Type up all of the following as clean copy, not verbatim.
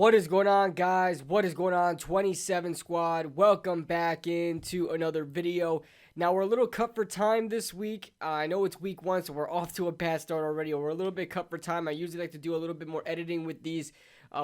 What is going on, guys? What is going on, 27 squad? Welcome back into another video. Now, we're a little cut for time this week. I know it's week one, so we're off to a bad start already. We're a little bit cut for time. I usually like to do a little bit more editing with these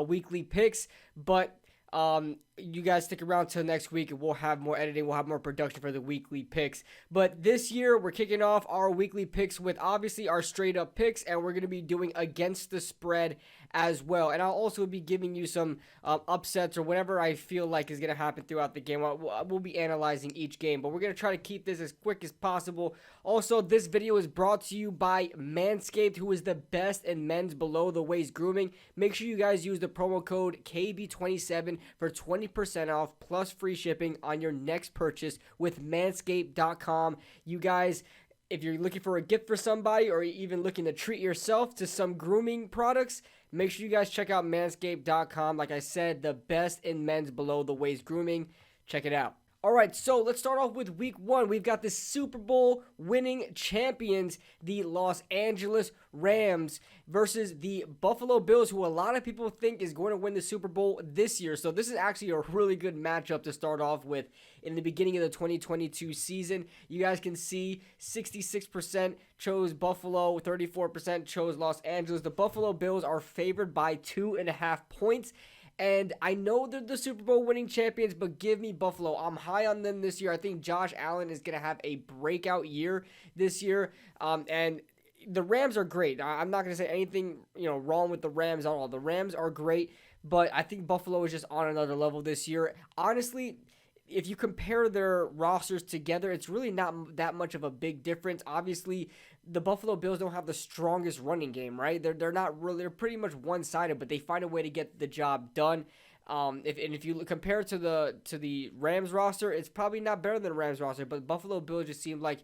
weekly picks, but you guys stick around till next week and we'll have more editing, we'll have more production for the weekly picks. But this year we're kicking off our weekly picks with obviously our straight up picks, and we're going to be doing against the spread as well. And I'll also be giving you some upsets or whatever I feel like is going to happen throughout the game. We'll be analyzing each game, but we're going to try to keep this as quick as possible. Also, this video is brought to you by Manscaped, who is the best in men's below the waist grooming. Make sure you guys use the promo code KB27 for 20% off plus free shipping on your next purchase with manscaped.com. You guys, if you're looking for a gift for somebody or even looking to treat yourself to some grooming products, make sure you guys check out manscaped.com. Like I said, the best in men's below the waist grooming. Check it out. All right, so let's start off with week one. We've got the Super Bowl winning champions, the Los Angeles Rams, versus the Buffalo Bills, who a lot of people think is going to win the Super Bowl this year. So this is actually a really good matchup to start off with in the beginning of the 2022 season. You guys can see 66% chose Buffalo, 34% chose Los Angeles. The Buffalo Bills are favored by 2.5 points. And I know they're the Super Bowl winning champions, but give me Buffalo. I'm high on them this year. I think Josh Allen is going to have a breakout year this year. And the Rams are great. I'm not going to say anything, wrong with the Rams at all. The Rams are great, but I think Buffalo is just on another level this year. Honestly, if you compare their rosters together, it's really not that much of a big difference. Obviously, the Buffalo Bills don't have the strongest running game, right? They're not really, they're pretty much one-sided, but they find a way to get the job done. If you compare it to the Rams roster, it's probably not better than the Rams roster, but Buffalo Bills just seem like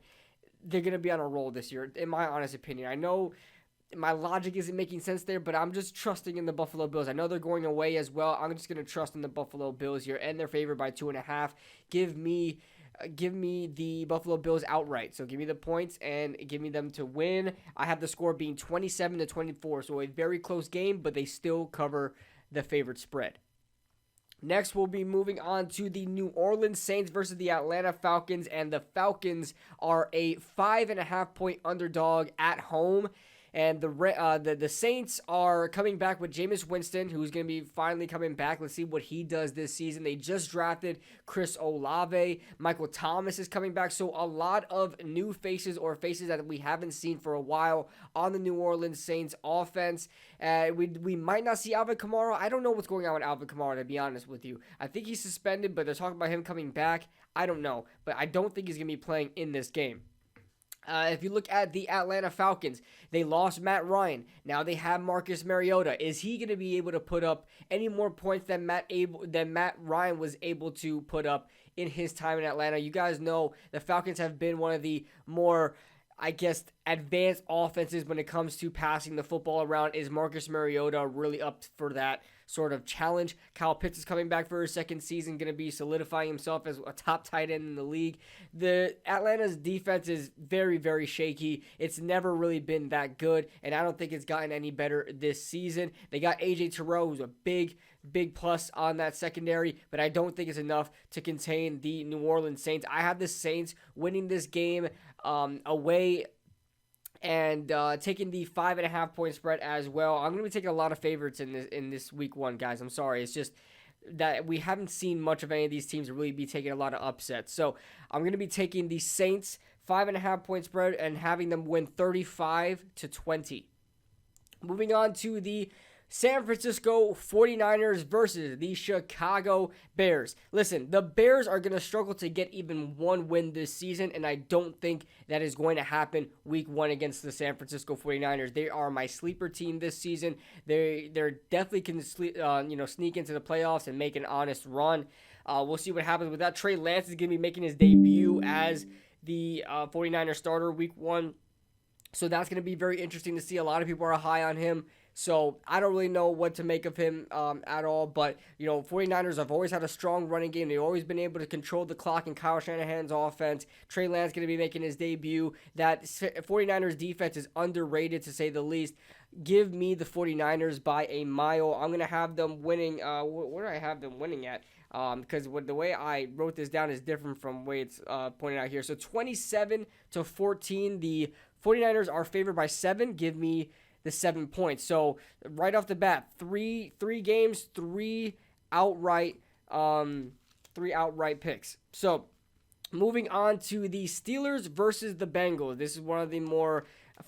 they're going to be on a roll this year, in my honest opinion. I know my logic isn't making sense there, but I'm just trusting in the Buffalo Bills. I know they're going away as well. I'm just going to trust in the Buffalo Bills here, and they're favored by 2.5. Give me the Buffalo Bills outright. So give me the points and give me them to win. I have the score being 27-24, so a very close game, but they still cover the favorite spread. Next, we'll be moving on to the New Orleans Saints versus the Atlanta Falcons, and the Falcons are a 5.5-point underdog at home. And the Saints are coming back with Jameis Winston, who's going to be finally coming back. Let's see what he does this season. They just drafted Chris Olave. Michael Thomas is coming back. So a lot of new faces or faces that we haven't seen for a while on the New Orleans Saints offense. We might not see Alvin Kamara. I don't know what's going on with Alvin Kamara, to be honest with you. I think he's suspended, but they're talking about him coming back. I don't know, but I don't think he's going to be playing in this game. If you look at the Atlanta Falcons, they lost Matt Ryan. Now they have Marcus Mariota. Is he going to be able to put up any more points than Matt Ryan was able to put up in his time in Atlanta? You guys know the Falcons have been one of the more, advanced offenses when it comes to passing the football around. Is Marcus Mariota really up for that sort of challenge? Kyle Pitts is coming back for his second season, going to be solidifying himself as a top tight end in the league. The Atlanta's defense is very, very shaky. It's never really been that good, and I don't think it's gotten any better this season. They got A.J. Terrell, who's a big plus on that secondary, but I don't think it's enough to contain the New Orleans Saints. I have the Saints winning this game away and taking the 5.5-point spread as well. I'm going to be taking a lot of favorites in this week one, guys. I'm sorry. It's just that we haven't seen much of any of these teams really be taking a lot of upsets. So I'm going to be taking the Saints 5.5-point spread and having them win 35-20. Moving on to the San Francisco 49ers versus the Chicago Bears. Listen, the Bears are going to struggle to get even one win this season, and I don't think that is going to happen week one against the San Francisco 49ers. They are my sleeper team this season. They're definitely can sneak into the playoffs and make an honest run. We'll see what happens with that. Trey Lance is going to be making his debut as the 49ers starter week one. So that's going to be very interesting to see. A lot of people are high on him. So I don't really know what to make of him at all. But, 49ers have always had a strong running game. They've always been able to control the clock in Kyle Shanahan's offense. Trey Lance going to be making his debut. That 49ers defense is underrated, to say the least. Give me the 49ers by a mile. I'm going to have them winning. Where do I have them winning at? Because the way I wrote this down is different from the way it's pointed out here. So 27-14, the 49ers are favored by 7. Give me the 7 points. So right off the bat, three games, three outright picks. So moving on to the Steelers versus the Bengals. This is one of the more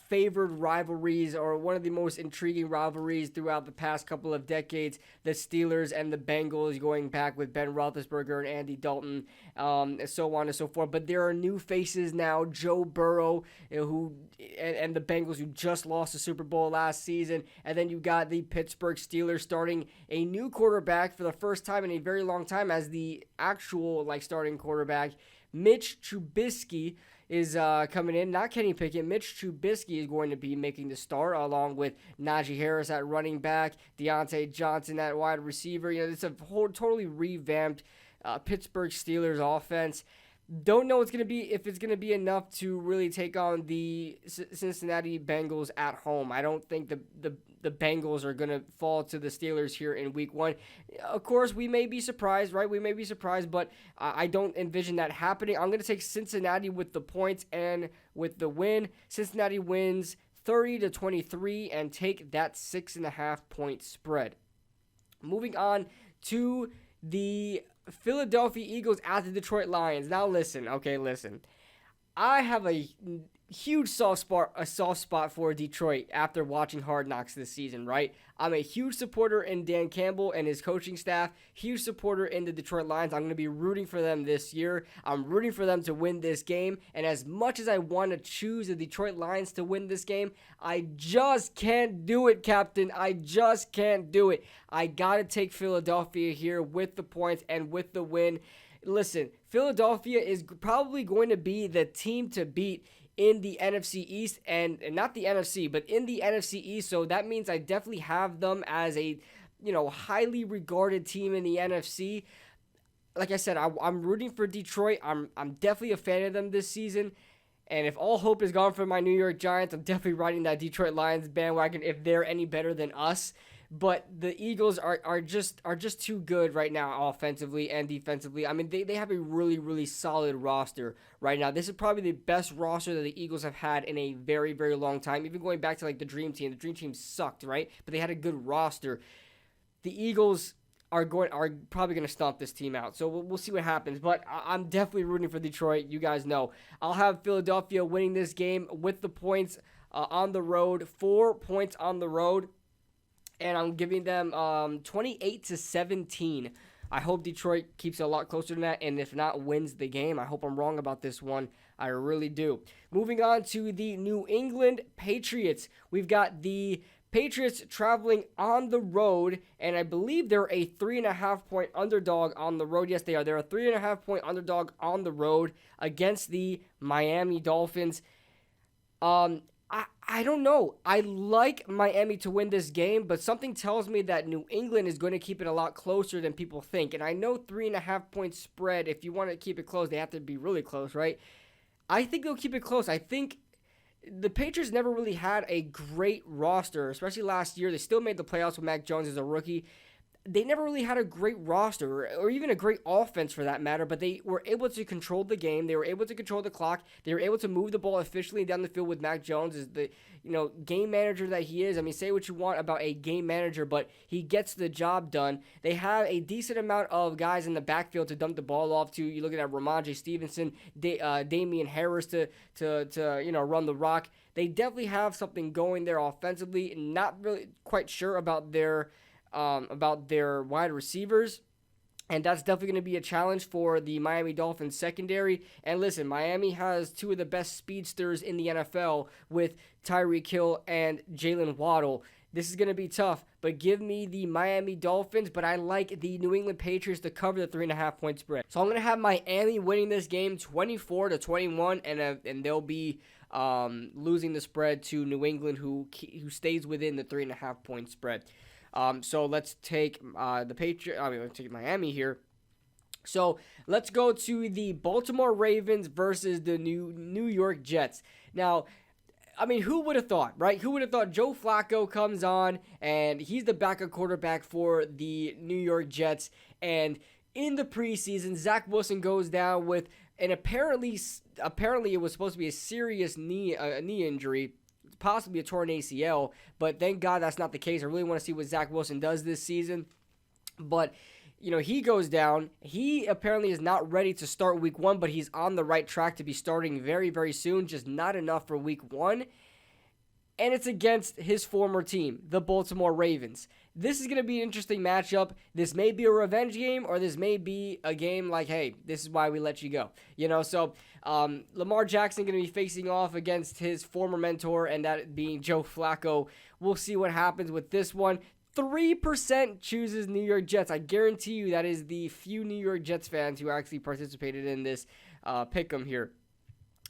favored rivalries, or one of the most intriguing rivalries throughout the past couple of decades. The Steelers and the Bengals, going back with Ben Roethlisberger and Andy Dalton, so on and so forth. But there are new faces now. Joe Burrow, and the Bengals, who just lost the Super Bowl last season. And then you got the Pittsburgh Steelers starting a new quarterback for the first time in a very long time as the actual starting quarterback. Mitch Trubisky is coming in. Not Kenny Pickett. Mitch Trubisky is going to be making the start, along with Najee Harris at running back, Deontay Johnson at wide receiver. It's a totally revamped Pittsburgh Steelers offense. Don't know if it's going to be enough to really take on the Cincinnati Bengals at home. I don't think the Bengals are going to fall to the Steelers here in week 1. Of course, we may be surprised, right? We may be surprised, but I don't envision that happening. I'm going to take Cincinnati with the points and with the win. Cincinnati wins 30-23 and take that 6.5 point spread. Moving on to the Philadelphia Eagles at the Detroit Lions. Now listen. I have a huge soft spot for Detroit after watching Hard Knocks this season, right? I'm a huge supporter in Dan Campbell and his coaching staff, huge supporter in the Detroit Lions. I'm going to be rooting for them this year. I'm rooting for them to win this game, and as much as I want to choose the Detroit Lions to win this game, I just can't do it, Captain. I just can't do it. I got to take Philadelphia here with the points and with the win. Listen, Philadelphia is probably going to be the team to beat in the NFC East, and not the NFC, but in the NFC East. So that means I definitely have them as a, highly regarded team in the NFC. Like I said, I'm rooting for Detroit. I'm definitely a fan of them this season. And if all hope is gone for my New York Giants, I'm definitely riding that Detroit Lions bandwagon if they're any better than us. But the Eagles are just too good right now, offensively and defensively. I mean, they have a really, really solid roster right now. This is probably the best roster that the Eagles have had in a very, very long time. Even going back to the Dream Team. The Dream Team sucked, right? But they had a good roster. The Eagles are probably going to stomp this team out. So we'll see what happens. But I'm definitely rooting for Detroit. You guys know. I'll have Philadelphia winning this game with the points on the road. 4 points on the road. And I'm giving them 28-17. I hope Detroit keeps it a lot closer than that, and if not, wins the game. I hope I'm wrong about this one. I really do. Moving on to the New England Patriots. We've got the Patriots traveling on the road, and I believe they're a 3.5 point underdog on the road. Yes, they are. They're a 3.5 point underdog on the road against the Miami Dolphins. I don't know. I like Miami to win this game, but something tells me that New England is going to keep it a lot closer than people think. And I know 3.5 point spread, if you want to keep it close, they have to be really close, right? I think they'll keep it close. I think the Patriots never really had a great roster, especially last year. They still made the playoffs with Mac Jones as a rookie. They never really had a great roster or even a great offense for that matter, but they were able to control the game. They were able to control the clock. They were able to move the ball efficiently down the field with Mac Jones as the game manager that he is. I mean, say what you want about a game manager, but he gets the job done. They have a decent amount of guys in the backfield to dump the ball off to. You're looking at Ramondre Stevenson, Damian Harris to run the rock. They definitely have something going there offensively. Not really quite sure about their wide receivers, and that's definitely going to be a challenge for the Miami Dolphins secondary. And listen, Miami has two of the best speedsters in the NFL with Tyreek Hill and Jalen Waddle. This is going to be tough, but give me the Miami Dolphins, but I like the New England Patriots to cover the 3.5 point spread. So I'm going to have Miami winning this game 24-21, and they'll be losing the spread to New England, who stays within the 3.5 point spread. So let's take let's take Miami here. So let's go to the Baltimore Ravens versus the New York Jets. Now, I mean, who would have thought, right? Who would have thought Joe Flacco comes on and he's the backup quarterback for the New York Jets, and in the preseason, Zach Wilson goes down with an apparently it was supposed to be a serious knee injury, possibly a torn ACL, but thank God that's not the case. I really want to see what Zach Wilson does this season, but he goes down. He apparently is not ready to start week 1, but he's on the right track to be starting very, very soon, just not enough for week 1. And it's against his former team, the Baltimore Ravens. This is going to be an interesting matchup. This may be a revenge game, or this may be a game like, hey, this is why we let you go. So Lamar Jackson going to be facing off against his former mentor, and that being Joe Flacco. We'll see what happens with this one. 3% chooses New York Jets. I guarantee you that is the few New York Jets fans who actually participated in this pick'em here.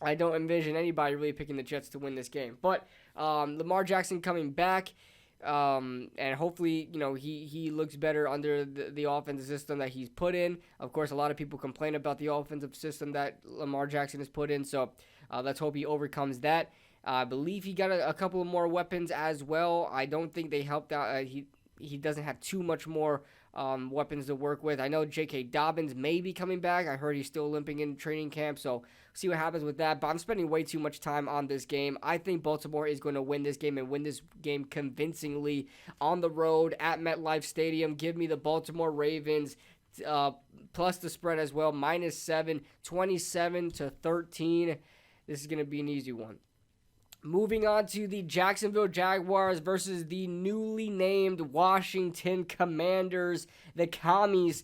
I don't envision anybody really picking the Jets to win this game. But Lamar Jackson coming back, and hopefully, he looks better under the offensive system that he's put in. Of course, a lot of people complain about the offensive system that Lamar Jackson has put in, so let's hope he overcomes that. I believe he got a couple of more weapons as well. I don't think they helped out. He doesn't have too much more weapons to work with. I know J.K. Dobbins may be coming back. I heard he's still limping in training camp, so see what happens with that. But I'm spending way too much time on this game. I think Baltimore is going to win this game and win this game convincingly on the road at MetLife Stadium. Give me the Baltimore Ravens plus the spread as well, -7, 27-13. This is going to be an easy one. Moving on to the Jacksonville Jaguars versus the newly named Washington Commanders, the Commies.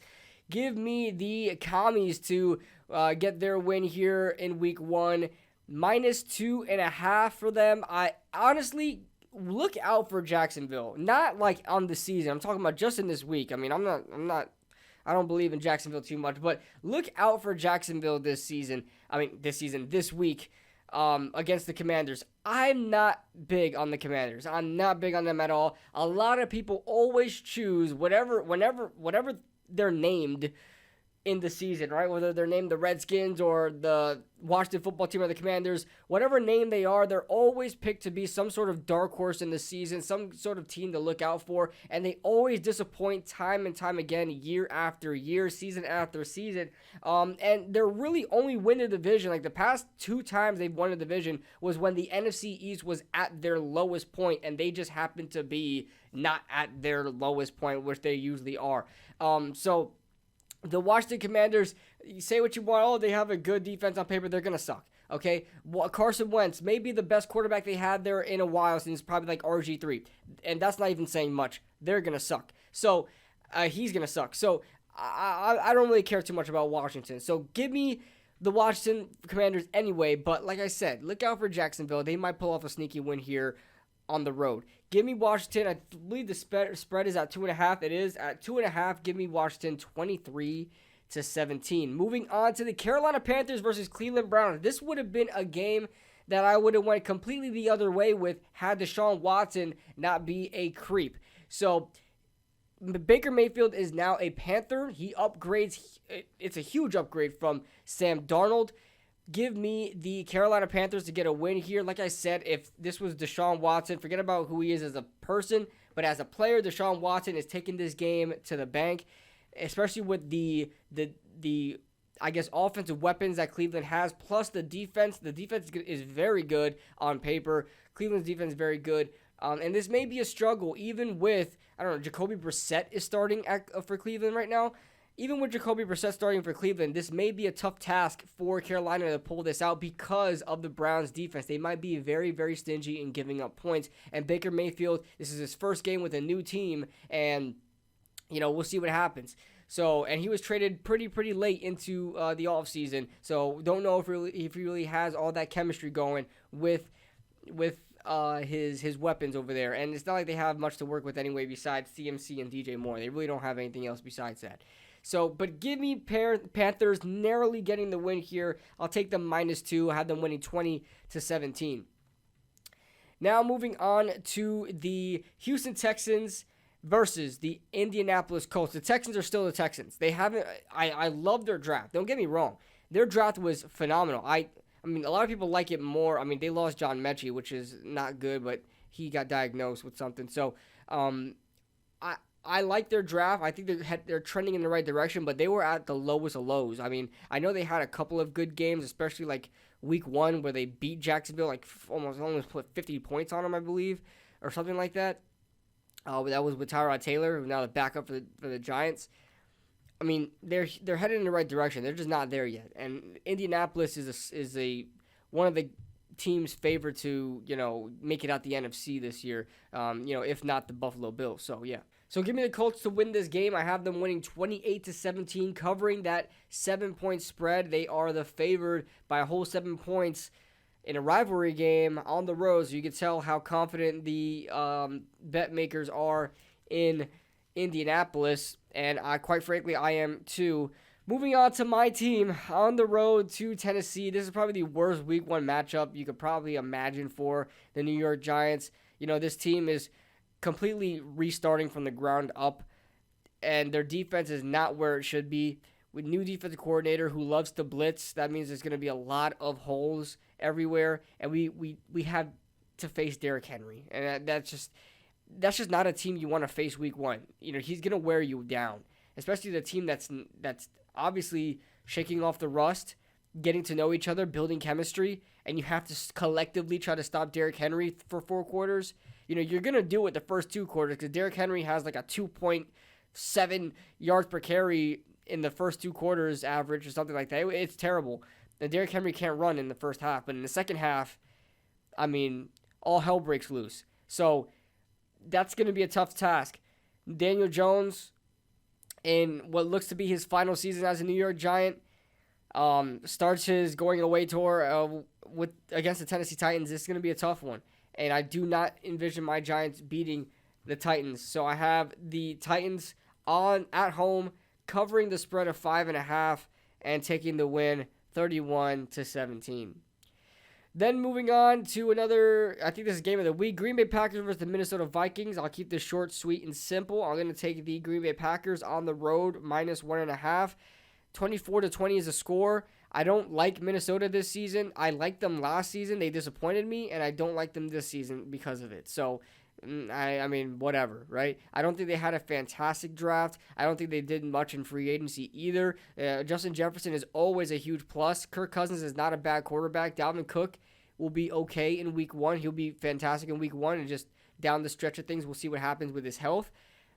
Give me the Commies to get their win here in week 1. -2.5 for them. I honestly look out for Jacksonville. Not like on the season. I'm talking about just in this week. I mean, I don't believe in Jacksonville too much, but look out for Jacksonville this week. Against the Commanders. I'm not big on the Commanders. I'm not big on them at all. A lot of people always choose whatever they're named in the season, right? Whether they're named the Redskins or the Washington football team or the Commanders, whatever name they are, they're always picked to be some sort of dark horse in the season, some sort of team to look out for, and they always disappoint time and time again, year after year, season after season, and they're really only win the division. Like the past 2 times they've won a division was when the NFC East was at their lowest point, and they just happened to be not at their lowest point, which they usually are. So the Washington Commanders, you say what you want, they have a good defense on paper, they're going to suck, okay? Carson Wentz may be the best quarterback they had there in a while, since probably like RG3, and that's not even saying much. They're going to suck. So, he's going to suck. So, I don't really care too much about Washington. So, give me the Washington Commanders anyway, but like I said, look out for Jacksonville. They might pull off a sneaky win here on the road. Give me Washington. I believe the spread is at 2.5. It is at 2.5. Give me Washington 23-17. Moving on to the Carolina Panthers versus Cleveland Browns. This would have been a game that I would have went completely the other way with had Deshaun Watson not be a creep. So Baker Mayfield is now a Panther. He upgrades. It's a huge upgrade from Sam Darnold. Give me the Carolina Panthers to get a win here. Like I said, if this was Deshaun Watson, forget about who he is as a person, but as a player, Deshaun Watson is taking this game to the bank, especially with the I guess offensive weapons that Cleveland has, plus the defense. The defense is very good on paper. Cleveland's defense is very good. And this may be a struggle, even with, I don't know, Jacoby Brissett is starting for Cleveland right now. Even with Jacoby Brissett starting for Cleveland, this may be a tough task for Carolina to pull this out because of the Browns' defense. They might be very, very stingy in giving up points. And Baker Mayfield, this is his first game with a new team, and, we'll see what happens. So, and he was traded pretty late into the offseason, so don't know if he really has all that chemistry going with his weapons over there. And it's not like they have much to work with anyway besides CMC and DJ Moore. They really don't have anything else besides that. So, but give me Panthers narrowly getting the win here. I'll take them -2. I have them winning 20-17. Now moving on to the Houston Texans versus the Indianapolis Colts. The Texans are still the Texans. They haven't. I love their draft. Don't get me wrong. Their draft was phenomenal. I mean, a lot of people like it more. I mean, they lost John Mechie, which is not good, but he got diagnosed with something. So, I like their draft. I think they're trending in the right direction, but they were at the lowest of lows. I mean, I know they had a couple of good games, especially like week 1 where they beat Jacksonville, like almost put 50 points on them, I believe, or something like that. That was with Tyrod Taylor, who's now the backup for the Giants. I mean, they're headed in the right direction. They're just not there yet. And Indianapolis is one of the teams favored to make it out the NFC this year. If not the Buffalo Bills. So yeah. So give me the Colts to win this game. I have them winning 28-17, covering that 7-point spread. They are the favored by a whole 7 points in a rivalry game on the road. So you can tell how confident the bet makers are in Indianapolis. And quite frankly, I am too. Moving on to my team on the road to Tennessee. This is probably the worst week 1 matchup you could probably imagine for the New York Giants. This team is completely restarting from the ground up, and their defense is not where it should be. With new defensive coordinator who loves to blitz, that means there's going to be a lot of holes everywhere, and we have to face Derrick Henry, and that's just not a team you want to face week 1. He's going to wear you down, especially the team that's obviously shaking off the rust, getting to know each other, building chemistry, and you have to collectively try to stop Derrick Henry for 4 quarters. You're going to do it the first 2 quarters because Derrick Henry has like a 2.7 yards per carry in the first 2 quarters average or something like that. It's terrible. And Derrick Henry can't run in the first half. But in the second half, I mean, all hell breaks loose. So that's going to be a tough task. Daniel Jones, in what looks to be his final season as a New York Giant, starts his going away tour against the Tennessee Titans. This is going to be a tough one. And I do not envision my Giants beating the Titans. So I have the Titans at home, covering the spread of 5.5 and taking the win 31-17. Then moving on to another, I think this is game of the week, Green Bay Packers versus the Minnesota Vikings. I'll keep this short, sweet, and simple. I'm going to take the Green Bay Packers on the road, -1.5. 24-20 is a score. I don't like Minnesota this season. I liked them last season. They disappointed me, and I don't like them this season because of it. So, I mean, whatever, right? I don't think they had a fantastic draft. I don't think they did much in free agency either. Justin Jefferson is always a huge plus. Kirk Cousins is not a bad quarterback. Dalvin Cook will be okay in week 1. He'll be fantastic in week 1, and just down the stretch of things, we'll see what happens with his health.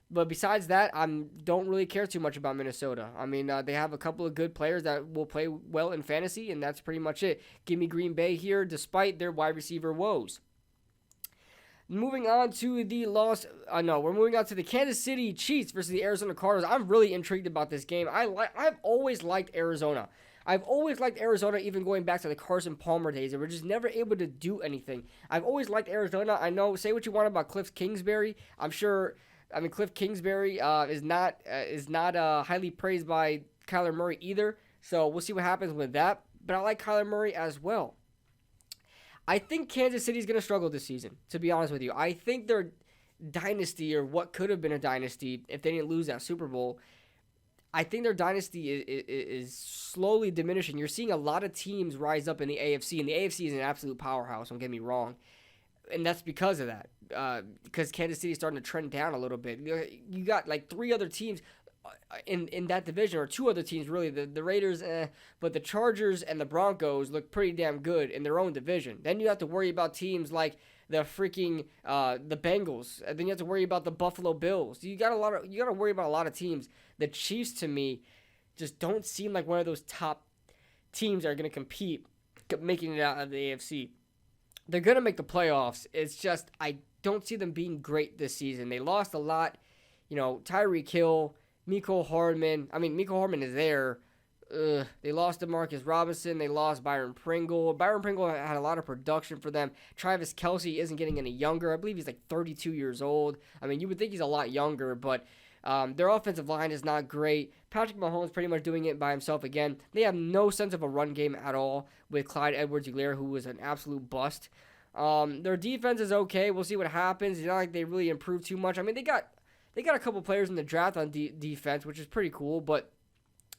But besides that, I don't really care too much about Minnesota. I mean, they have a couple of good players that will play well in fantasy, and that's pretty much it. Give me Green Bay here, despite their wide receiver woes. Moving on to we're moving on to the Kansas City Chiefs versus the Arizona Cardinals. I'm really intrigued about this game. I've always liked Arizona. I've always liked Arizona, even going back to the Carson Palmer days. They were just never able to do anything. I've always liked Arizona. I know, say what you want about Cliff Kingsbury. Cliff Kingsbury is not highly praised by Kyler Murray either. So we'll see what happens with that. But I like Kyler Murray as well. I think Kansas City is going to struggle this season, to be honest with you. I think their dynasty, or what could have been a dynasty if they didn't lose that Super Bowl, I think their dynasty is slowly diminishing. You're seeing a lot of teams rise up in the AFC, and the AFC is an absolute powerhouse, don't get me wrong. And that's because of that. Because Kansas City is starting to trend down a little bit. You got like 3 other teams in that division, or 2 other teams really. The Raiders, but the Chargers and the Broncos look pretty damn good in their own division. Then you have to worry about teams like the Bengals, and then you have to worry about the Buffalo Bills. You got to worry about a lot of teams. The Chiefs, to me, just don't seem like one of those top teams that are going to compete, making it out of the AFC. They're going to make the playoffs. It's just I don't see them being great this season. They lost a lot. Tyreek Hill, Mecole Hardman. I mean, Mecole Hardman is there. They lost DeMarcus Robinson. They lost Byron Pringle. Byron Pringle had a lot of production for them. Travis Kelce isn't getting any younger. I believe he's like 32 years old. I mean, you would think he's a lot younger, but Their offensive line is not great. Patrick Mahomes pretty much doing it by himself again. They have no sense of a run game at all with Clyde Edwards-Helaire, who was an absolute bust. Their defense is okay. We'll see what happens. It's not like they really improved too much. I mean, they got a couple players in the draft on defense, which is pretty cool, but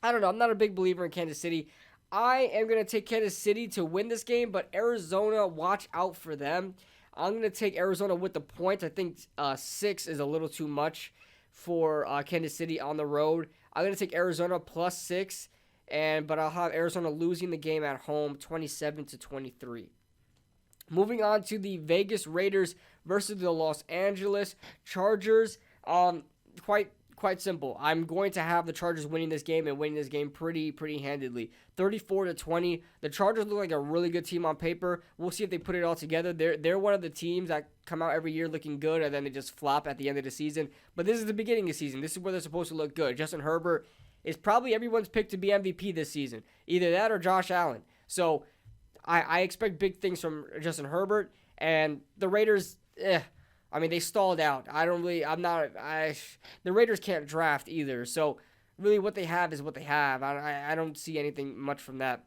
I don't know. I'm not a big believer in Kansas City. I am going to take Kansas City to win this game, but Arizona, watch out for them. I'm going to take Arizona with the points. I think 6 is a little too much for Kansas City on the road. I'm going to take Arizona plus 6, but I'll have Arizona losing the game at home 27-23. Moving on to the Vegas Raiders versus the Los Angeles Chargers. Quite simple. I'm going to have the Chargers winning this game and winning this game pretty handedly. 34-20. The Chargers look like a really good team on paper. We'll see if they put it all together. They're one of the teams that come out every year looking good and then they just flop at the end of the season. But this is the beginning of the season. This is where they're supposed to look good. Justin Herbert is probably everyone's pick to be MVP this season. Either that or Josh Allen. So I expect big things from Justin Herbert, and the Raiders, I mean, they stalled out. The Raiders can't draft either. So really what they have is what they have. I don't see anything much from that.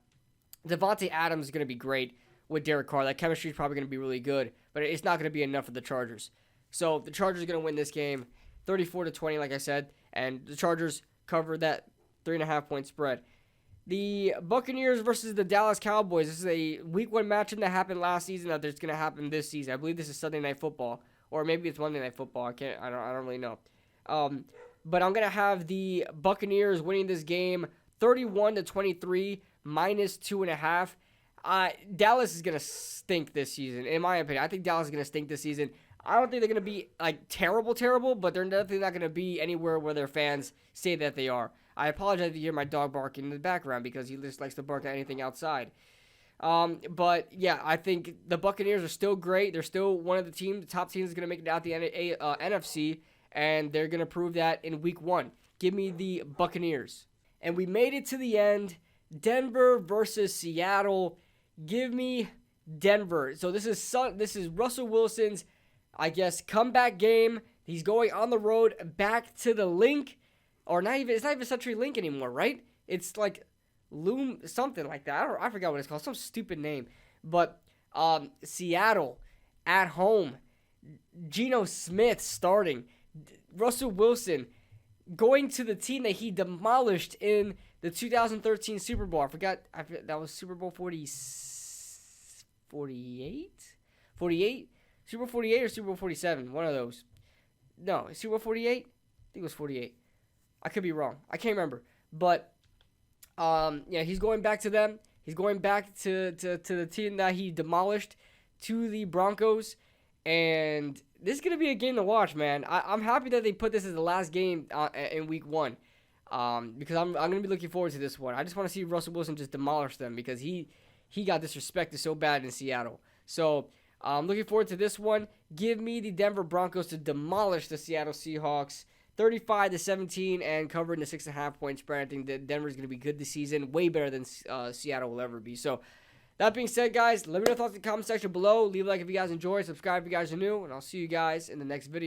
Devontae Adams is going to be great with Derek Carr. That chemistry is probably going to be really good, but it's not going to be enough for the Chargers. So the Chargers are going to win this game 34-20, like I said, and the Chargers cover that 3.5-point spread. The Buccaneers versus the Dallas Cowboys. This is a Week 1 matchup that happened last season that there's going to happen this season. I believe this is Sunday Night Football, or maybe it's Monday Night Football. I don't really know. But I'm going to have the Buccaneers winning this game 31-23, minus 2.5. Dallas is going to stink this season, in my opinion. I think Dallas is going to stink this season. I don't think they're going to be like terrible, but they're definitely not going to be anywhere where their fans say that they are. I apologize if you hear my dog barking in the background because he just likes to bark at anything outside. But yeah, I think the Buccaneers are still great. They're still one of the top teams that's going to make it out the NFC, and they're going to prove that in Week 1. Give me the Buccaneers. And we made it to the end. Denver versus Seattle. Give me Denver. So this is Russell Wilson's, I guess, comeback game. He's going on the road back to the Link. Or it's not even Century Link anymore, right? It's like Loom, something like that. I forgot what it's called. Some stupid name. But Seattle at home. Geno Smith starting. Russell Wilson going to the team that he demolished in the 2013 Super Bowl. I forgot that was Super Bowl 48? 48? Super Bowl 48 or Super Bowl 47? One of those. No, Super Bowl 48? I think it was 48. I could be wrong. I can't remember. But, yeah, he's going back to them. He's going back to the team that he demolished, to the Broncos. And this is going to be a game to watch, man. I'm happy that they put this as the last game in Week 1. Because I'm going to be looking forward to this one. I just want to see Russell Wilson just demolish them because he got disrespected so bad in Seattle. So, I'm looking forward to this one. Give me the Denver Broncos to demolish the Seattle Seahawks 35-17 and covering the 6.5-point spread. I think that Denver's going to be good this season, way better than Seattle will ever be. So, that being said, guys, let me know your thoughts in the comment section below. Leave a like if you guys enjoyed, subscribe if you guys are new, and I'll see you guys in the next video.